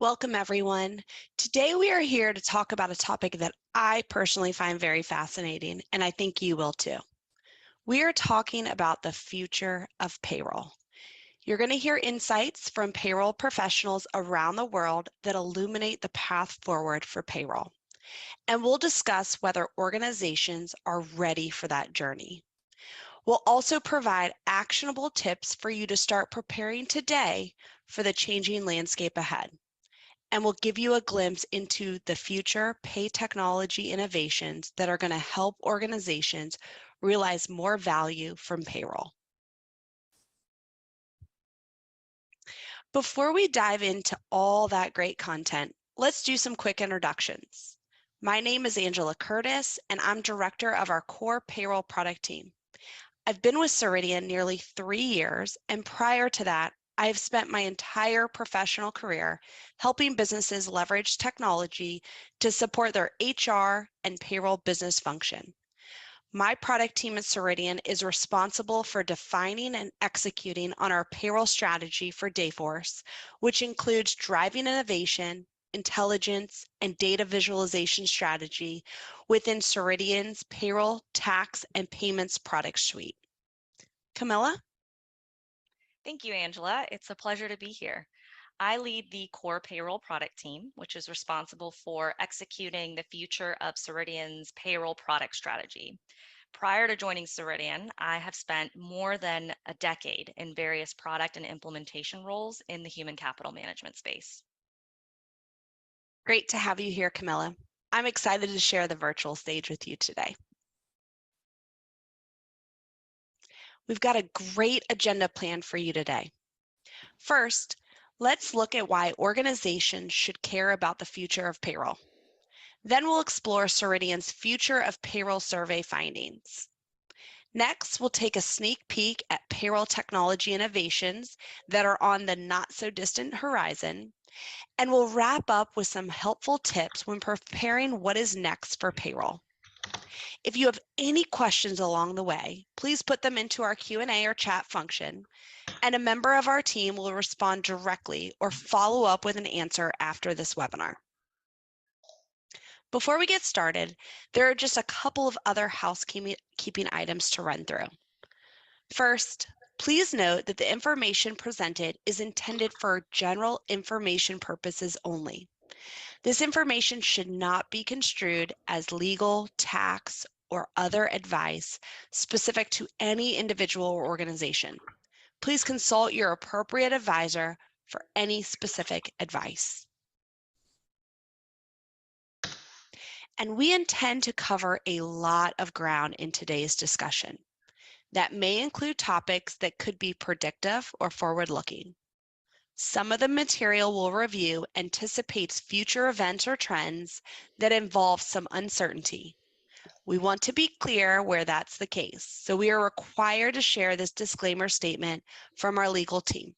Welcome, everyone. Today we are here to talk about a topic that I personally find very fascinating, and I think you will too. We are talking about the future of payroll. You're going to hear insights from payroll professionals around the world that illuminate the path forward for payroll. And we'll discuss whether organizations are ready for that journey. We'll also provide actionable tips for you to start preparing today for the changing landscape ahead. And we'll give you a glimpse into the future pay technology innovations that are going to help organizations realize more value from payroll. Before we dive into all that great content, let's do some quick introductions. My name is Angela Curtis, and I'm director of our core payroll product team. I've been with Ceridian nearly 3 years, and prior to that, I have spent my entire professional career helping businesses leverage technology to support their HR and payroll business function. My product team at Ceridian is responsible for defining and executing on our payroll strategy for Dayforce, which includes driving innovation, intelligence, and data visualization strategy within Ceridian's payroll, tax, and payments product suite. Camilla? Thank you, Angela. It's a pleasure to be here. I lead the core payroll product team, which is responsible for executing the future of Ceridian's payroll product strategy. Prior to joining Ceridian, I have spent more than a decade in various product and implementation roles in the human capital management space. Great to have you here, Camilla. I'm excited to share the virtual stage with you today. We've got a great agenda planned for you today. First, let's look at why organizations should care about the future of payroll. Then we'll explore Ceridian's future of payroll survey findings. Next, we'll take a sneak peek at payroll technology innovations that are on the not-so-distant horizon, and we'll wrap up with some helpful tips when preparing what is next for payroll. If you have any questions along the way, please put them into our Q&A or chat function, and a member of our team will respond directly or follow up with an answer after this webinar. Before we get started, there are just a couple of other housekeeping items to run through. First, please note that the information presented is intended for general information purposes only. This information should not be construed as legal, tax, or other advice specific to any individual or organization. Please consult your appropriate advisor for any specific advice. And we intend to cover a lot of ground in today's discussion. That may include topics that could be predictive or forward-looking. Some of the material we'll review anticipates future events or trends that involve some uncertainty. We want to be clear where that's the case, so we are required to share this disclaimer statement from our legal team.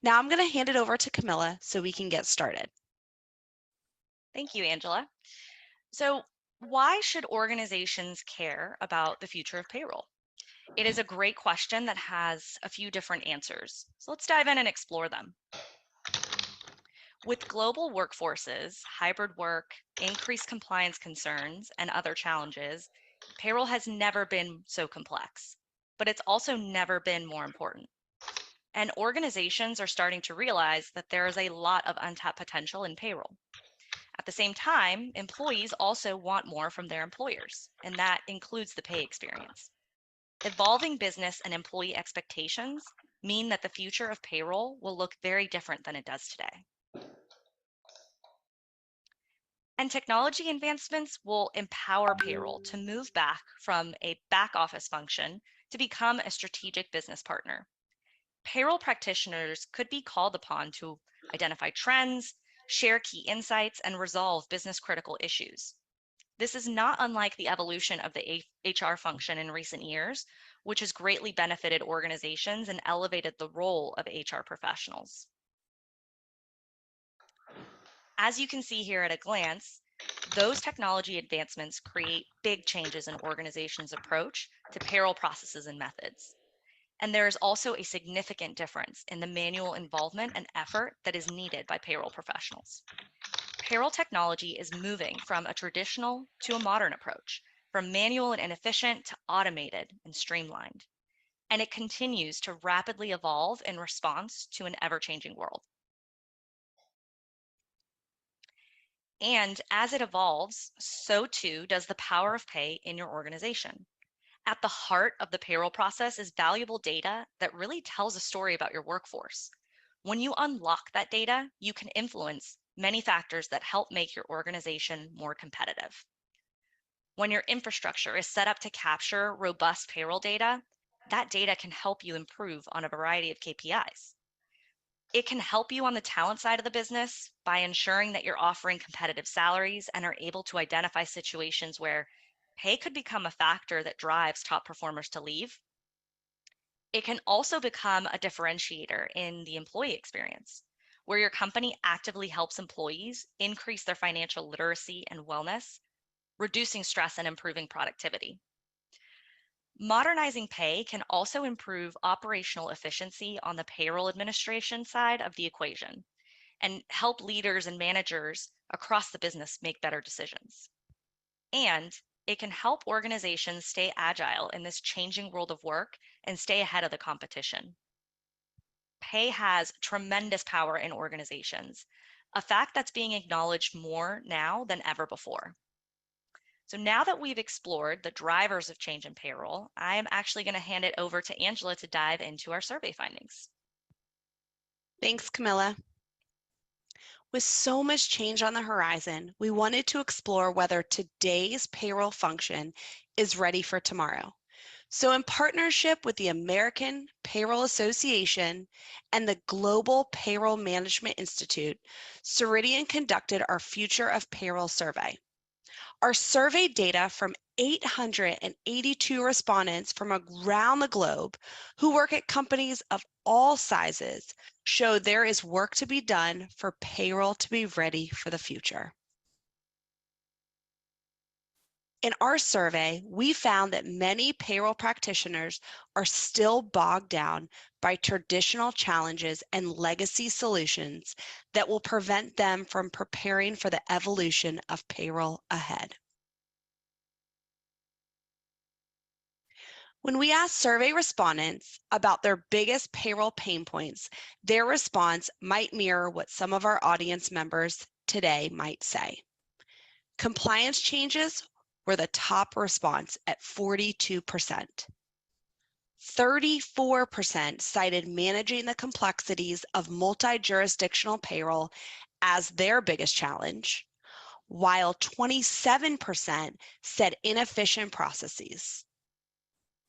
Now I'm going to hand it over to Camilla so we can get started. Thank you, Angela. So, why should organizations care about the future of payroll? It is a great question that has a few different answers. So let's dive in and explore them. With global workforces, hybrid work, increased compliance concerns, and other challenges, payroll has never been so complex, but it's also never been more important. And organizations are starting to realize that there is a lot of untapped potential in payroll. At the same time, employees also want more from their employers, and that includes the pay experience. Evolving business and employee expectations mean that the future of payroll will look very different than it does today. And technology advancements will empower payroll to move back from a back office function to become a strategic business partner. Payroll practitioners could be called upon to identify trends, share key insights, and resolve business critical issues. This is not unlike the evolution of the HR function in recent years, which has greatly benefited organizations and elevated the role of HR professionals. As you can see here at a glance, those technology advancements create big changes in organizations' approach to payroll processes and methods. And there is also a significant difference in the manual involvement and effort that is needed by payroll professionals. Payroll technology is moving from a traditional to a modern approach, from manual and inefficient to automated and streamlined. And it continues to rapidly evolve in response to an ever-changing world. And as it evolves, so too does the power of pay in your organization. At the heart of the payroll process is valuable data that really tells a story about your workforce. When you unlock that data, you can influence many factors that help make your organization more competitive. When your infrastructure is set up to capture robust payroll data, that data can help you improve on a variety of KPIs. It can help you on the talent side of the business by ensuring that you're offering competitive salaries and are able to identify situations where pay could become a factor that drives top performers to leave. It can also become a differentiator in the employee experience, where your company actively helps employees increase their financial literacy and wellness, reducing stress and improving productivity. Modernizing pay can also improve operational efficiency on the payroll administration side of the equation and help leaders and managers across the business make better decisions. And it can help organizations stay agile in this changing world of work and stay ahead of the competition. Pay has tremendous power in organizations, a fact that's being acknowledged more now than ever before. So now that we've explored the drivers of change in payroll, I'm actually going to hand it over to Angela to dive into our survey findings. Thanks, Camilla. With so much change on the horizon, we wanted to explore whether today's payroll function is ready for tomorrow. So in partnership with the American Payroll Association and the Global Payroll Management Institute, Ceridian conducted our Future of Payroll survey. Our survey data from 882 respondents from around the globe who work at companies of all sizes show there is work to be done for payroll to be ready for the future. In our survey, we found that many payroll practitioners are still bogged down by traditional challenges and legacy solutions that will prevent them from preparing for the evolution of payroll ahead. When we asked survey respondents about their biggest payroll pain points, their response might mirror what some of our audience members today might say. Compliance changes were the top response at 42%. 34% cited managing the complexities of multi-jurisdictional payroll as their biggest challenge, while 27% said inefficient processes.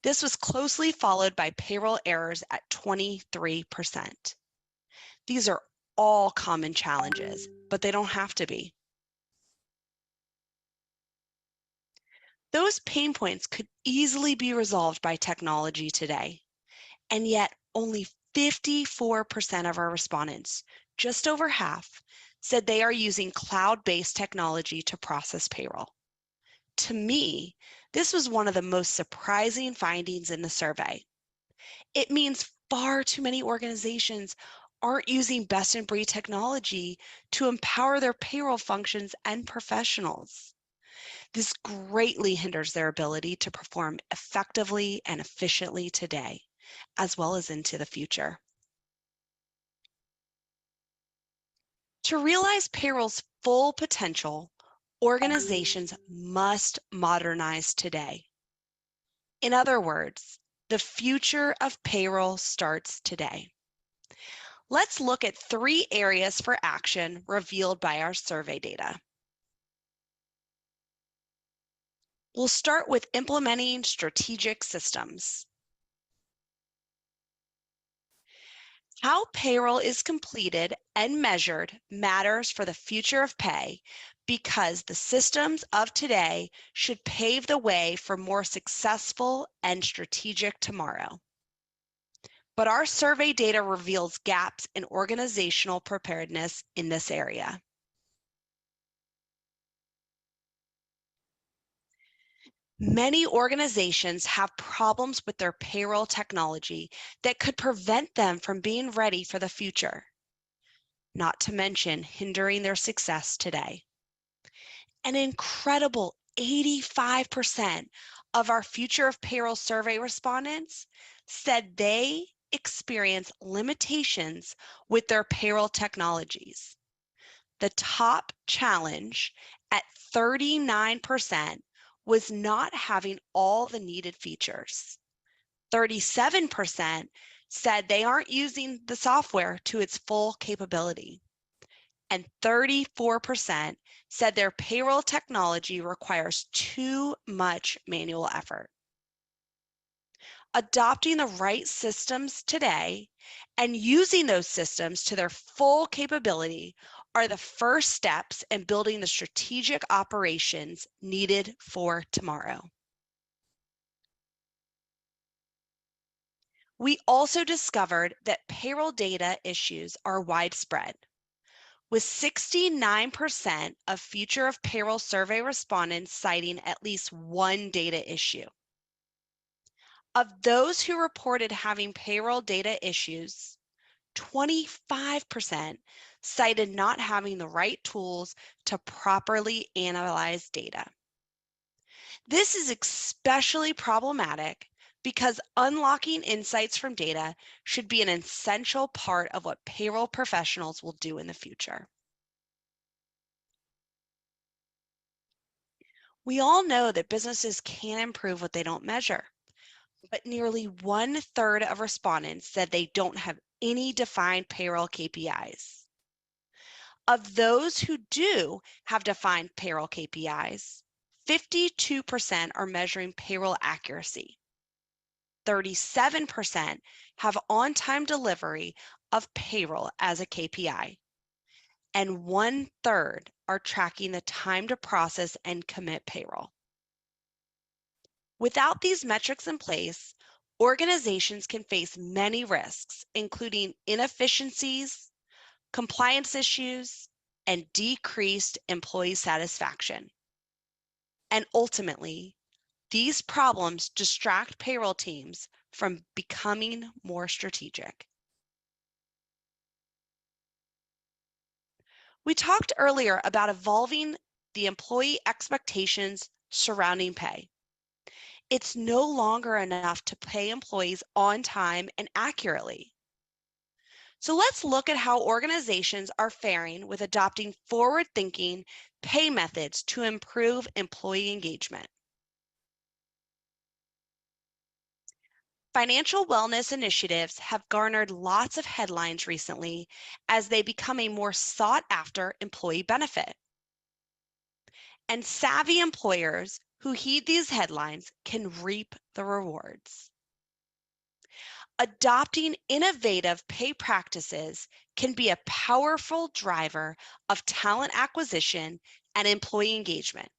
This was closely followed by payroll errors at 23%. These are all common challenges, but they don't have to be. Those pain points could easily be resolved by technology today, and yet only 54% of our respondents, just over half, said they are using cloud-based technology to process payroll. To me, this was one of the most surprising findings in the survey. It means far too many organizations aren't using best-in-breed technology to empower their payroll functions and professionals. This greatly hinders their ability to perform effectively and efficiently today, as well as into the future. To realize payroll's full potential, organizations must modernize today. In other words, the future of payroll starts today. Let's look at 3 areas for action revealed by our survey data. We'll start with implementing strategic systems. How payroll is completed and measured matters for the future of pay because the systems of today should pave the way for more successful and strategic tomorrow. But our survey data reveals gaps in organizational preparedness in this area. Many organizations have problems with their payroll technology that could prevent them from being ready for the future, not to mention hindering their success today. An incredible 85% of our Future of Payroll survey respondents said they experience limitations with their payroll technologies. The top challenge at 39% was not having all the needed features. 37% said they aren't using the software to its full capability. And 34% said their payroll technology requires too much manual effort. Adopting the right systems today and using those systems to their full capability are the first steps in building the strategic operations needed for tomorrow. We also discovered that payroll data issues are widespread, with 69% of Future of Payroll survey respondents citing at least one data issue. Of those who reported having payroll data issues, 25% cited not having the right tools to properly analyze data. This is especially problematic because unlocking insights from data should be an essential part of what payroll professionals will do in the future. We all know that businesses can improve what they don't measure, but nearly 1/3 of respondents said they don't have any defined payroll KPIs. Of those who do have defined payroll KPIs, 52% are measuring payroll accuracy. 37% have on-time delivery of payroll as a KPI. And 1/3 are tracking the time to process and commit payroll. Without these metrics in place, organizations can face many risks, including inefficiencies, compliance issues, and decreased employee satisfaction. And ultimately, these problems distract payroll teams from becoming more strategic. We talked earlier about evolving the employee expectations surrounding pay. It's no longer enough to pay employees on time and accurately. So let's look at how organizations are faring with adopting forward-thinking pay methods to improve employee engagement. Financial wellness initiatives have garnered lots of headlines recently as they become a more sought-after employee benefit. And savvy employers who heed these headlines can reap the rewards. Adopting innovative pay practices can be a powerful driver of talent acquisition and employee engagement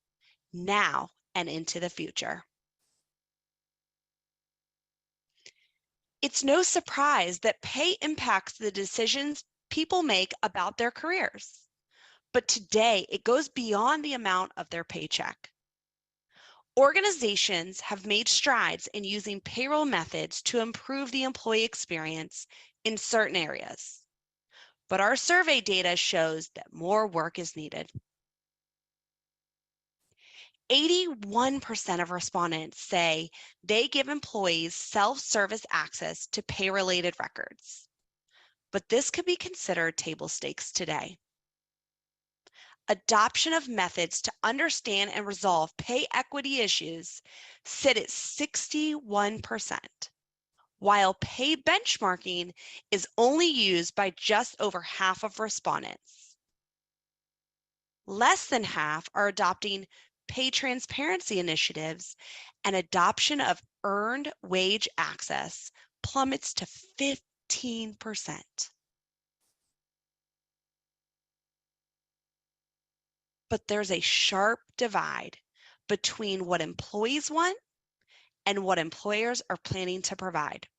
now and into the future. It's no surprise that pay impacts the decisions people make about their careers. But today, it goes beyond the amount of their paycheck. Organizations have made strides in using payroll methods to improve the employee experience in certain areas. But our survey data shows that more work is needed. 81% of respondents say they give employees self-service access to pay-related records. But this could be considered table stakes today. Adoption of methods to understand and resolve pay equity issues sit at 61%, while pay benchmarking is only used by just over half of respondents. Less than half are adopting pay transparency initiatives, and adoption of earned wage access plummets to 15%. But there's a sharp divide between what employees want and what employers are planning to provide.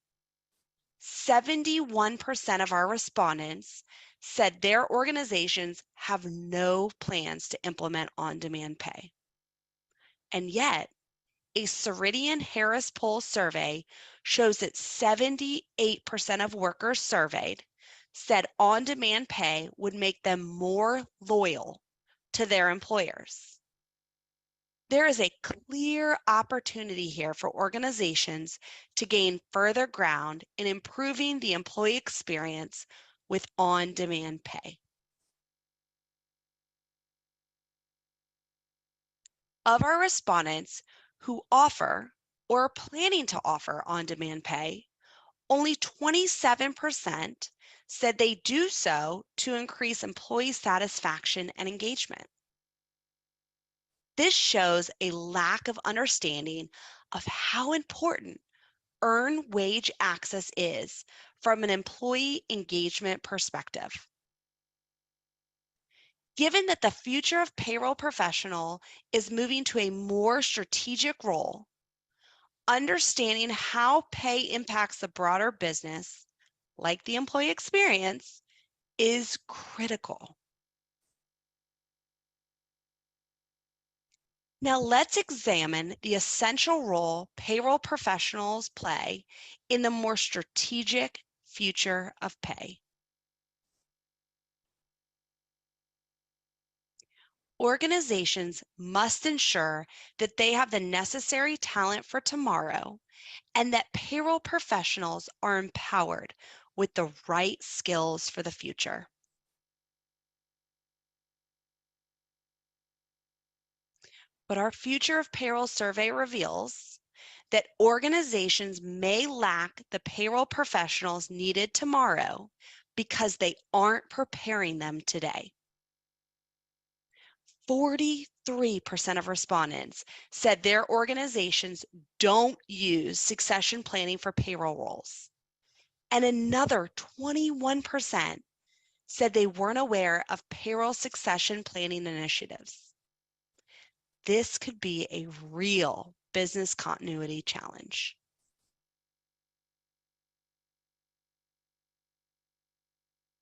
71% of our respondents said their organizations have no plans to implement on-demand pay. And yet, A Ceridian Harris Poll survey shows that 78% of workers surveyed said on-demand pay would make them more loyal to their employers. There is a clear opportunity here for organizations to gain further ground in improving the employee experience with on-demand pay. Of our respondents who offer or are planning to offer on-demand pay, only 27% said they do so to increase employee satisfaction and engagement. This shows a lack of understanding of how important earned wage access is from an employee engagement perspective. Given that the future of payroll professional is moving to a more strategic role, understanding how pay impacts the broader business, like the employee experience, is critical. Now let's examine the essential role payroll professionals play in the more strategic future of pay. Organizations must ensure that they have the necessary talent for tomorrow and that payroll professionals are empowered with the right skills for the future. But our Future of Payroll survey reveals that organizations may lack the payroll professionals needed tomorrow because they aren't preparing them today. 43% of respondents said their organizations don't use succession planning for payroll roles. And another 21% said they weren't aware of payroll succession planning initiatives. This could be a real business continuity challenge.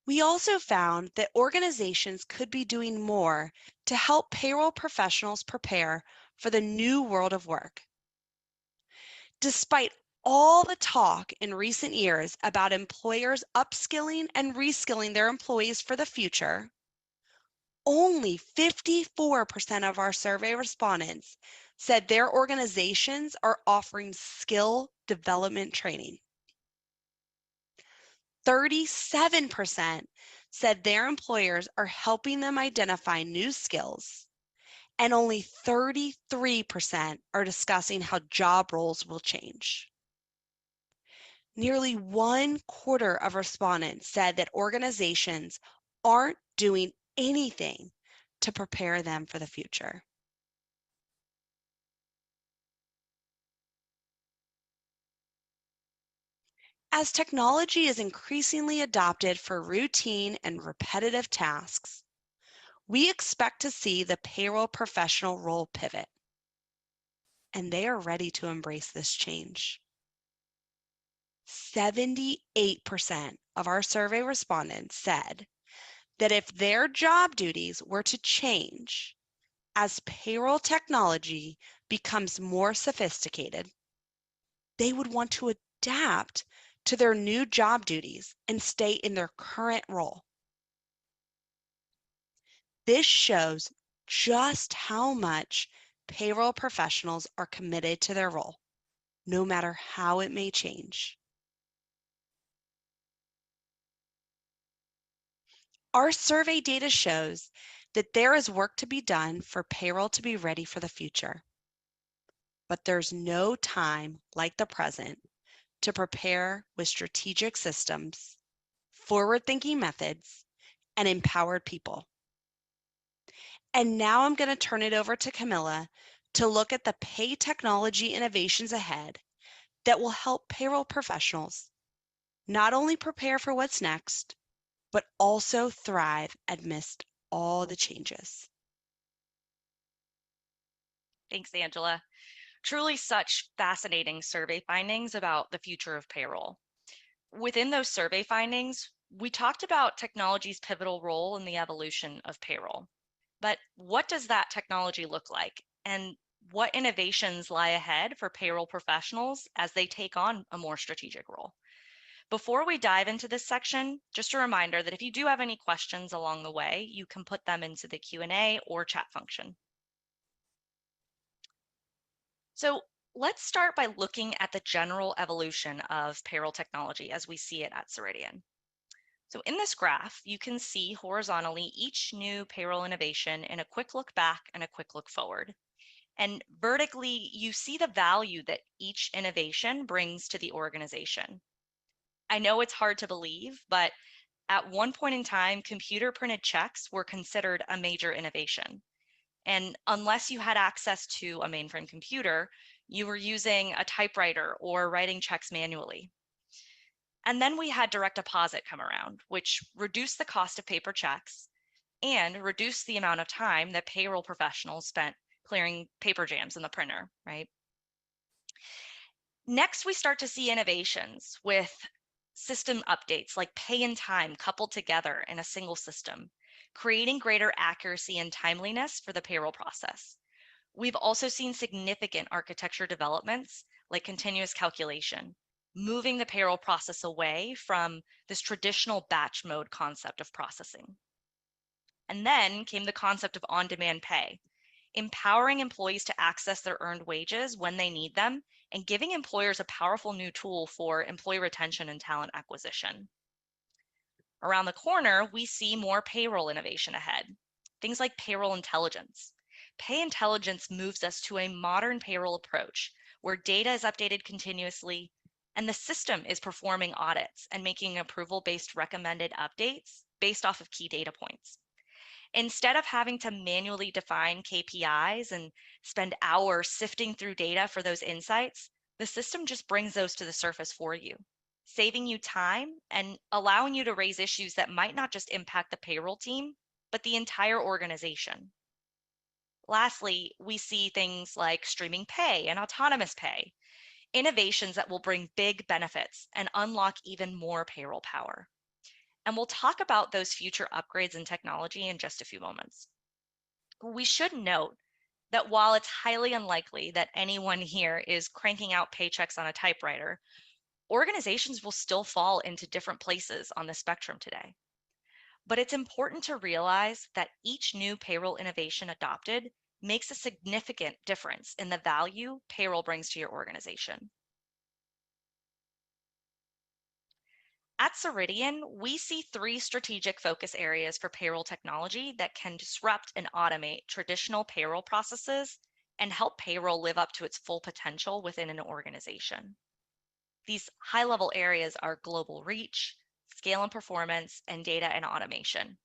We also found that organizations could be doing more to help payroll professionals prepare for the new world of work. Despite all the talk in recent years about employers upskilling and reskilling their employees for the future, only 54% of our survey respondents said their organizations are offering skill development training. 37% said their employers are helping them identify new skills, and only 33% are discussing how job roles will change. Nearly 1/4 of respondents said that organizations aren't doing anything to prepare them for the future. As technology is increasingly adopted for routine and repetitive tasks, we expect to see the payroll professional role pivot, and they are ready to embrace this change. 78% of our survey respondents said that if their job duties were to change as payroll technology becomes more sophisticated, they would want to adapt to their new job duties and stay in their current role. This shows just how much payroll professionals are committed to their role, no matter how it may change. Our survey data shows that there is work to be done for payroll to be ready for the future. But there's no time like the present to prepare with strategic systems, forward-thinking methods, and empowered people. And now I'm going to turn it over to Camilla to look at the pay technology innovations ahead that will help payroll professionals not only prepare for what's next, but also thrive amidst all the changes. Thanks, Angela. Truly such fascinating survey findings about the future of payroll. Within those survey findings, we talked about technology's pivotal role in the evolution of payroll. But what does that technology look like? And what innovations lie ahead for payroll professionals as they take on a more strategic role. Before we dive into this section, just a reminder that if you do have any questions along the way, you can put them into the Q&A or chat function. So let's start by looking at the general evolution of payroll technology as we see it at Ceridian. So in this graph, you can see horizontally each new payroll innovation in a quick look back and a quick look forward. And vertically, you see the value that each innovation brings to the organization. I know it's hard to believe, but at one point in time, computer printed checks were considered a major innovation. And unless you had access to a mainframe computer, you were using a typewriter or writing checks manually. And then we had direct deposit come around, which reduced the cost of paper checks and reduced the amount of time that payroll professionals spent clearing paper jams in the printer, right? Next, we start to see innovations with system updates like pay and time coupled together in a single system, creating greater accuracy and timeliness for the payroll process. We've also seen significant architecture developments like continuous calculation, moving the payroll process away from this traditional batch mode concept of processing. And then came the concept of on-demand pay, empowering employees to access their earned wages when they need them and giving employers a powerful new tool for employee retention and talent acquisition. Around the corner, we see more payroll innovation ahead. Things like payroll intelligence. Pay intelligence moves us to a modern payroll approach where data is updated continuously and the system is performing audits and making approval-based recommended updates based off of key data points. Instead of having to manually define KPIs and spend hours sifting through data for those insights, the system just brings those to the surface for you, saving you time and allowing you to raise issues that might not just impact the payroll team, but the entire organization. Lastly, we see things like streaming pay and autonomous pay, innovations that will bring big benefits and unlock even more payroll power. And we'll talk about those future upgrades in technology in just a few moments. We should note that while it's highly unlikely that anyone here is cranking out paychecks on a typewriter, organizations will still fall into different places on the spectrum today. But it's important to realize that each new payroll innovation adopted makes a significant difference in the value payroll brings to your organization. At Ceridian, we see three strategic focus areas for payroll technology that can disrupt and automate traditional payroll processes and help payroll live up to its full potential within an organization. These high-level areas are global reach, scale and performance, and data and automation.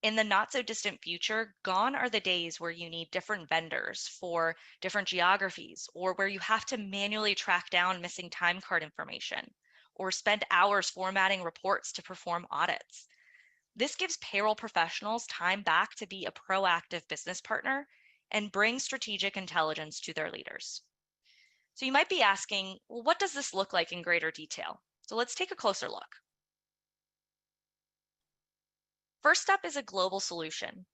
In the not so distant future, gone are the days where you need different vendors for different geographies or where you have to manually track down missing time card information or spend hours formatting reports to perform audits. This gives payroll professionals time back to be a proactive business partner and bring strategic intelligence to their leaders. So you might be asking, well, what does this look like in greater detail? So let's take a closer look. First up is a global solution.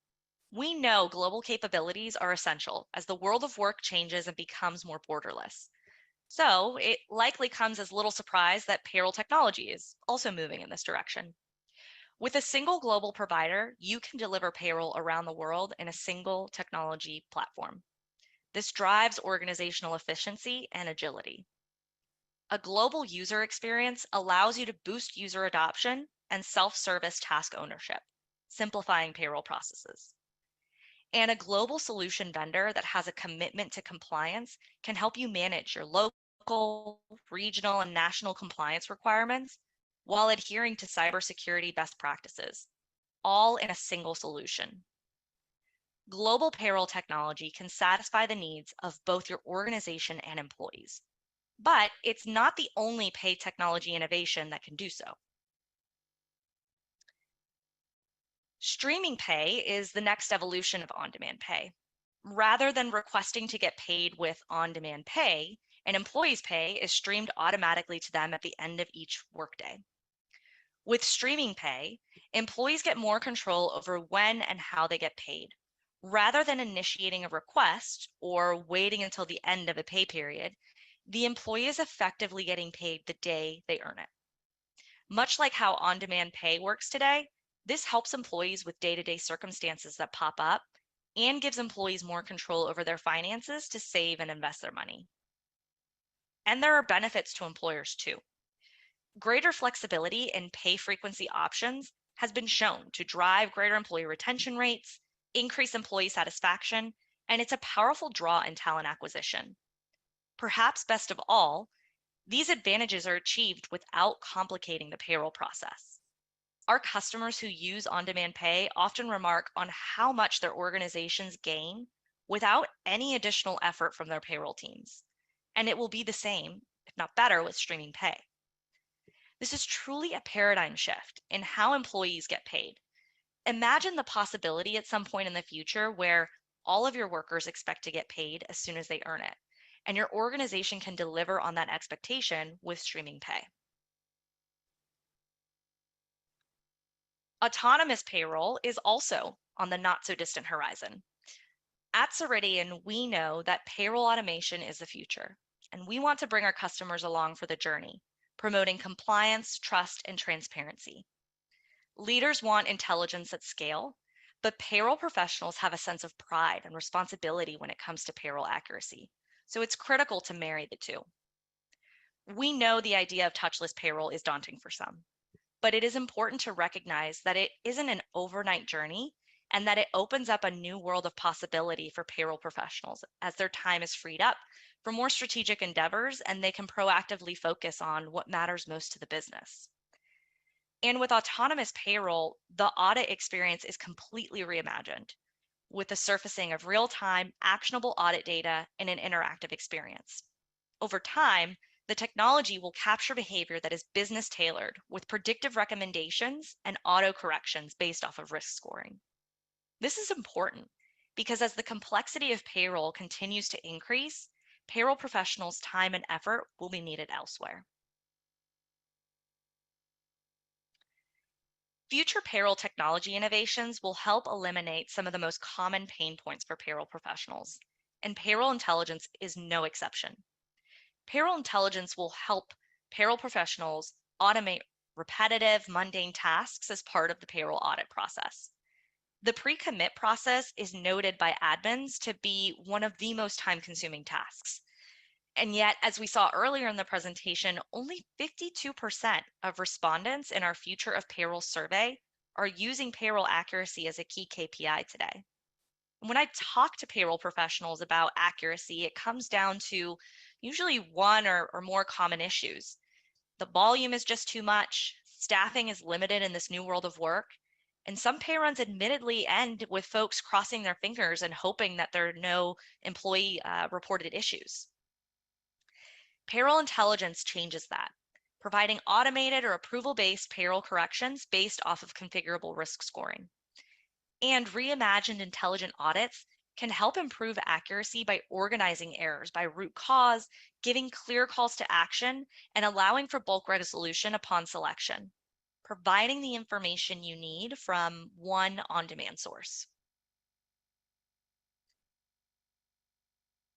We know global capabilities are essential as the world of work changes and becomes more borderless. So it likely comes as little surprise that payroll technology is also moving in this direction. With a single global provider, you can deliver payroll around the world in a single technology platform. This drives organizational efficiency and agility. A global user experience allows you to boost user adoption and self-service task ownership, simplifying payroll processes. And a global solution vendor that has a commitment to compliance can help you manage your local, regional, and national compliance requirements while adhering to cybersecurity best practices, all in a single solution. Global payroll technology can satisfy the needs of both your organization and employees, but it's not the only pay technology innovation that can do so. Streaming pay is the next evolution of on-demand pay. Rather than requesting to get paid with on-demand pay, an employee's pay is streamed automatically to them at the end of each workday. With streaming pay, employees get more control over when and how they get paid, Rather than initiating a request or waiting until the end of a pay period, the employee is effectively getting paid the day they earn it. Much like how on-demand pay works today, this helps employees with day-to-day circumstances that pop up and gives employees more control over their finances to save and invest their money. And there are benefits to employers too. Greater flexibility in pay frequency options has been shown to drive greater employee retention rates, increase employee satisfaction, and it's a powerful draw in talent acquisition. Perhaps best of all, these advantages are achieved without complicating the payroll process. Our customers who use on-demand pay often remark on how much their organizations gain without any additional effort from their payroll teams. And it will be the same, if not better, with streaming pay. This is truly a paradigm shift in how employees get paid. Imagine the possibility at some point in the future where all of your workers expect to get paid as soon as they earn it, and your organization can deliver on that expectation with streaming pay. Autonomous payroll is also on the not so distant horizon. At Ceridian, we know that payroll automation is the future, and we want to bring our customers along for the journey, promoting compliance, trust, and transparency. Leaders want intelligence at scale, but payroll professionals have a sense of pride and responsibility when it comes to payroll accuracy. So it's critical to marry the two. We know the idea of touchless payroll is daunting for some, but it is important to recognize that it isn't an overnight journey and that it opens up a new world of possibility for payroll professionals as their time is freed up for more strategic endeavors and they can proactively focus on what matters most to the business. And with autonomous payroll, the audit experience is completely reimagined with the surfacing of real-time, actionable audit data in an interactive experience. Over time, the technology will capture behavior that is business tailored with predictive recommendations and auto corrections based off of risk scoring. This is important because as the complexity of payroll continues to increase, payroll professionals' time and effort will be needed elsewhere. Future payroll technology innovations will help eliminate some of the most common pain points for payroll professionals, and payroll intelligence is no exception. Payroll intelligence will help payroll professionals automate repetitive, mundane tasks as part of the payroll audit process. The pre-commit process is noted by admins to be one of the most time-consuming tasks. And yet, as we saw earlier in the presentation, only 52% of respondents in our Future of Payroll survey are using payroll accuracy as a key KPI today. When I talk to payroll professionals about accuracy, it comes down to usually one or more common issues. The volume is just too much, staffing is limited in this new world of work, and some pay runs admittedly end with folks crossing their fingers and hoping that there are no employee reported issues. Payroll intelligence changes that, providing automated or approval-based payroll corrections based off of configurable risk scoring. And reimagined intelligent audits can help improve accuracy by organizing errors by root cause, giving clear calls to action, and allowing for bulk resolution upon selection, providing the information you need from one on-demand source.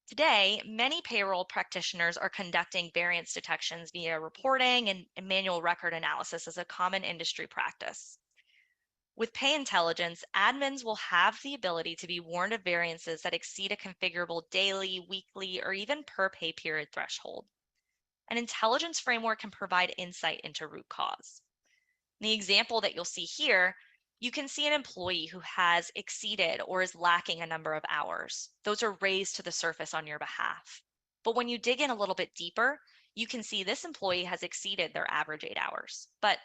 Today, many payroll practitioners are conducting variance detections via reporting and manual record analysis as a common industry practice. With pay intelligence, admins will have the ability to be warned of variances that exceed a configurable daily, weekly, or even per pay period threshold. An intelligence framework can provide insight into root cause. In the example that you'll see here, you can see an employee who has exceeded or is lacking a number of hours. Those are raised to the surface on your behalf. But when you dig in a little bit deeper, you can see this employee has exceeded their average 8 hours. But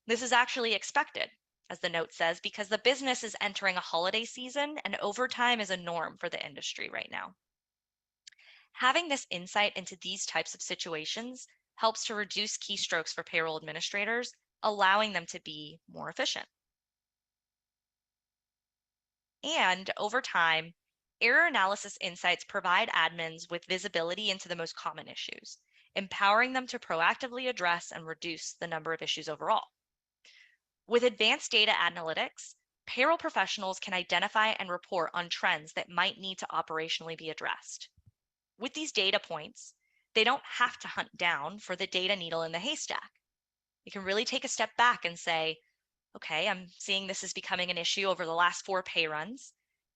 this is actually expected, as the note says, because the business is entering a holiday season and overtime is a norm for the industry right now. Having this insight into these types of situations helps to reduce keystrokes for payroll administrators, allowing them to be more efficient. And over time, error analysis insights provide admins with visibility into the most common issues, empowering them to proactively address and reduce the number of issues overall. With advanced data analytics, Payroll professionals can identify and report on trends that might need to operationally be addressed. With these data points, they don't have to hunt down for the data needle in the haystack. You can really take a step back and say, okay, I'm seeing this is becoming an issue over the last 4 pay runs.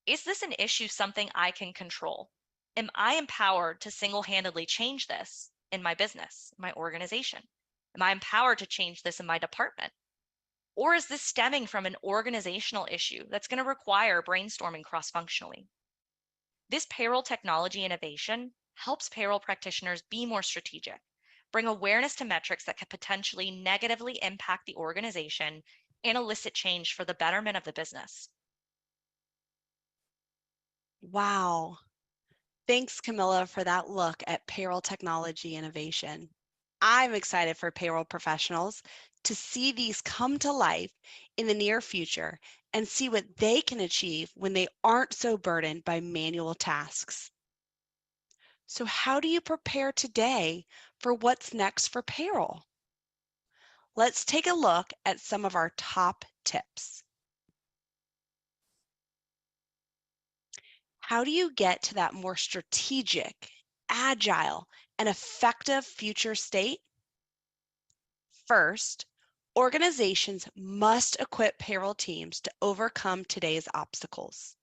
Is this an issue something I can control? Am I empowered to single-handedly change this in my business, my organization? Am I empowered to change this in my department? Or is this stemming from an organizational issue that's going to require brainstorming cross-functionally? This payroll technology innovation helps payroll practitioners be more strategic, bring awareness to metrics that could potentially negatively impact the organization, and elicit change for the betterment of the business. Wow. Thanks, Camilla, for that look at payroll technology innovation. I'm excited for payroll professionals to see these come to life in the near future and see what they can achieve when they aren't so burdened by manual tasks. So how do you prepare today for what's next for payroll? Let's take a look at some of our top tips. How do you get to that more strategic, agile, and effective future state? First, organizations must equip payroll teams to overcome today's obstacles.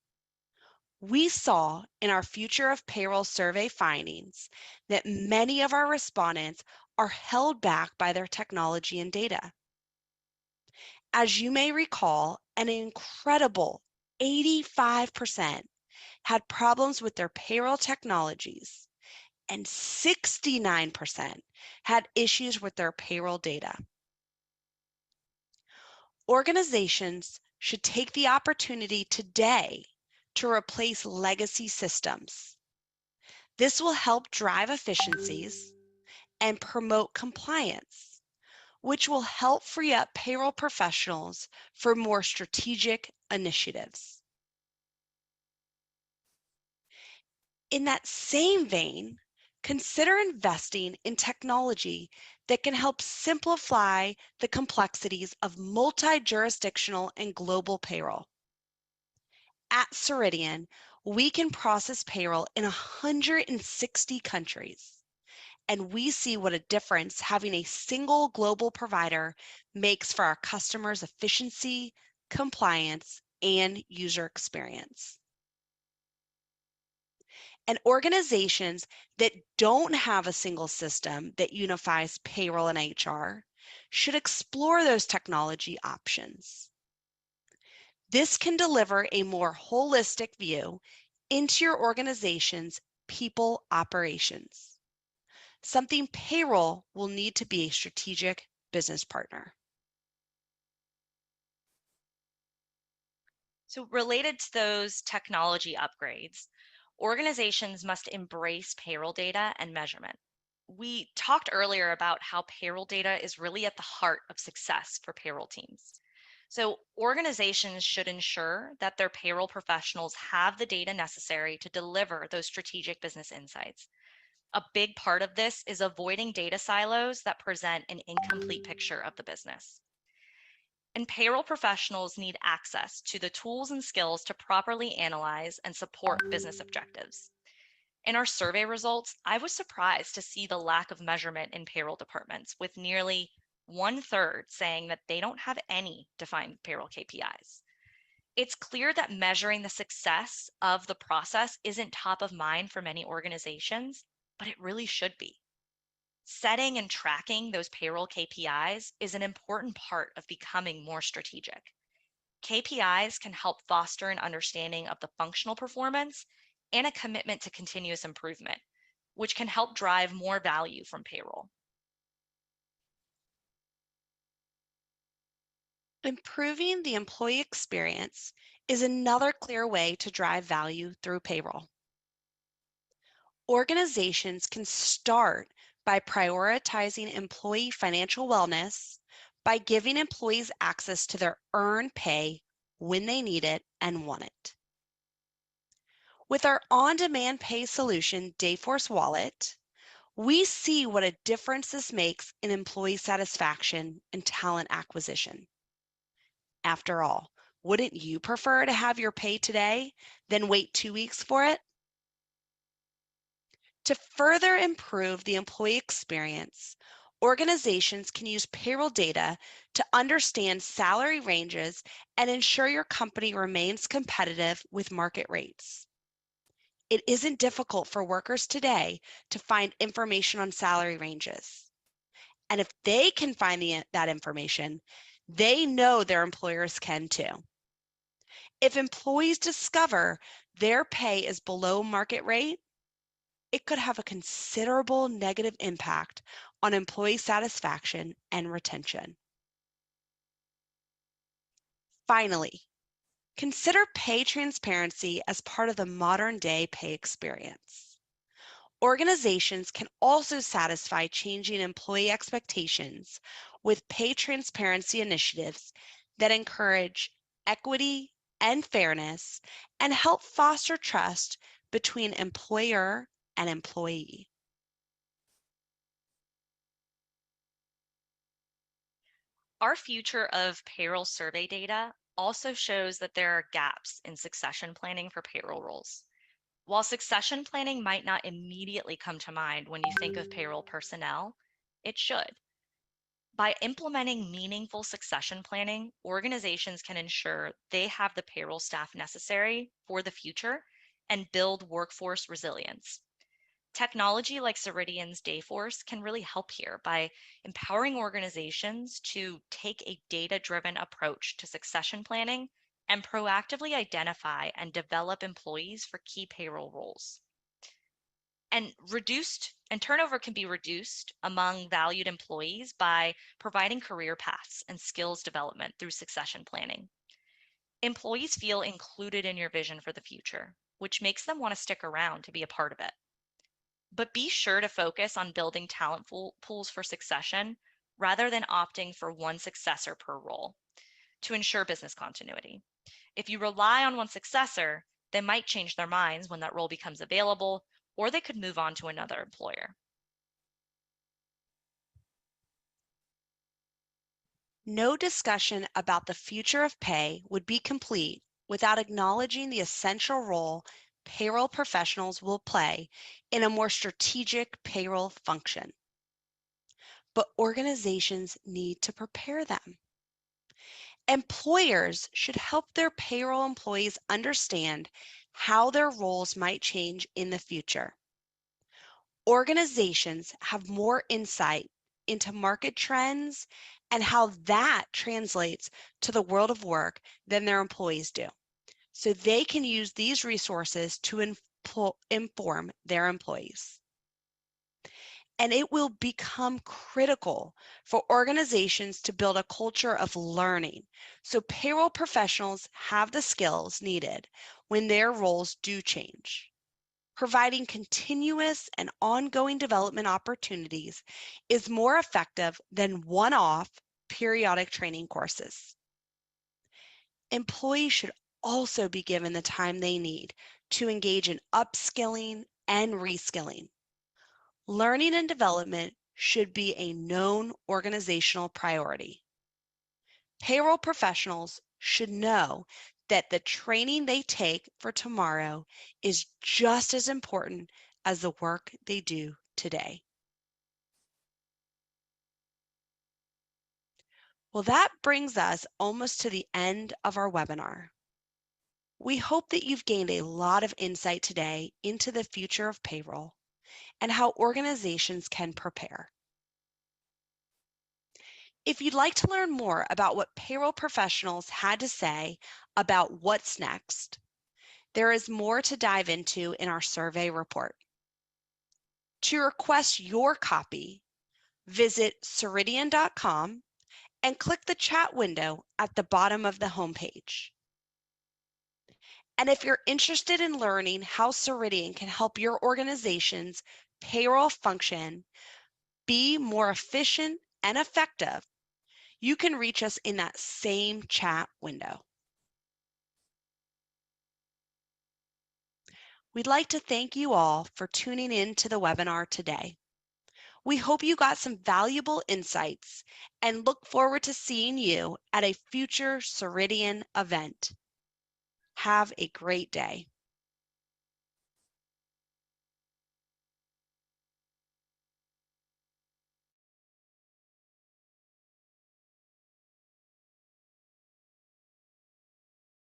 We saw in our Future of Payroll survey findings that many of our respondents are held back by their technology and data. As you may recall, an incredible 85% had problems with their payroll technologies, and 69% had issues with their payroll data. Organizations should take the opportunity today to replace legacy systems. This will help drive efficiencies and promote compliance, which will help free up payroll professionals for more strategic initiatives. In that same vein, consider investing in technology that can help simplify the complexities of multi-jurisdictional and global payroll. At Ceridian, we can process payroll in 160 countries, and we see what a difference having a single global provider makes for our customers' efficiency, compliance, and user experience. And organizations that don't have a single system that unifies payroll and HR should explore those technology options. This can deliver a more holistic view into your organization's people operations, something payroll will need to be a strategic business partner. So, related to those technology upgrades, organizations must embrace payroll data and measurement. We talked earlier about how payroll data is really at the heart of success for payroll teams. So, organizations should ensure that their payroll professionals have the data necessary to deliver those strategic business insights. A big part of this is avoiding data silos that present an incomplete picture of the business. And payroll professionals need access to the tools and skills to properly analyze and support business objectives. In our survey results, I was surprised to see the lack of measurement in payroll departments, with nearly 1/3 saying that they don't have any defined payroll KPIs. It's clear that measuring the success of the process isn't top of mind for many organizations, but it really should be. Setting and tracking those payroll KPIs is an important part of becoming more strategic. KPIs can help foster an understanding of the functional performance and a commitment to continuous improvement, which can help drive more value from payroll. Improving the employee experience is another clear way to drive value through payroll. Organizations can start by prioritizing employee financial wellness by giving employees access to their earned pay when they need it and want it. With our on-demand pay solution, Dayforce Wallet, we see what a difference this makes in employee satisfaction and talent acquisition. After all, Wouldn't you prefer to have your pay today, then wait 2 weeks for it? To further improve the employee experience, organizations can use payroll data to understand salary ranges and ensure your company remains competitive with market rates. It isn't difficult for workers today to find information on salary ranges. And if they can find that information, they know their employers can too. If employees discover their pay is below market rate, it could have a considerable negative impact on employee satisfaction and retention. Finally, consider pay transparency as part of the modern day pay experience. Organizations can also satisfy changing employee expectations with pay transparency initiatives that encourage equity and fairness and help foster trust between employer and employee. Our future of payroll survey data also shows that there are gaps in succession planning for payroll roles. While succession planning might not immediately come to mind when you think of payroll personnel, it should. By implementing meaningful succession planning, organizations can ensure they have the payroll staff necessary for the future and build workforce resilience. Technology like Ceridian's Dayforce can really help here by empowering organizations to take a data driven approach to succession planning and proactively identify and develop employees for key payroll roles. And turnover can be reduced among valued employees by providing career paths and skills development through succession planning. Employees feel included in your vision for the future, which makes them want to stick around to be a part of it. But be sure to focus on building talent pools for succession rather than opting for one successor per role to ensure business continuity. If you rely on one successor, they might change their minds when that role becomes available, or they could move on to another employer. No discussion about the future of pay would be complete without acknowledging the essential role payroll professionals will play in a more strategic payroll function. But organizations need to prepare them. Employers should help their payroll employees understand how their roles might change in the future. Organizations have more insight into market trends and how that translates to the world of work than their employees do. So they can use these resources to inform their employees. And it will become critical for organizations to build a culture of learning so payroll professionals have the skills needed when their roles do change. Providing continuous and ongoing development opportunities is more effective than one-off periodic training courses. Employees should also be given the time they need to engage in upskilling and reskilling. Learning and development should be a known organizational priority. Payroll professionals should know that the training they take for tomorrow is just as important as the work they do today. Well, that brings us almost to the end of our webinar. We hope that you've gained a lot of insight today into the future of payroll and how organizations can prepare. If you'd like to learn more about what payroll professionals had to say about what's next, there is more to dive into in our survey report. To request your copy, visit Ceridian.com and click the chat window at the bottom of the homepage. And if you're interested in learning how Ceridian can help your organization's payroll function be more efficient and effective, you can reach us in that same chat window. We'd like to thank you all for tuning in to the webinar today. We hope you got some valuable insights and look forward to seeing you at a future Ceridian event. Have a great day.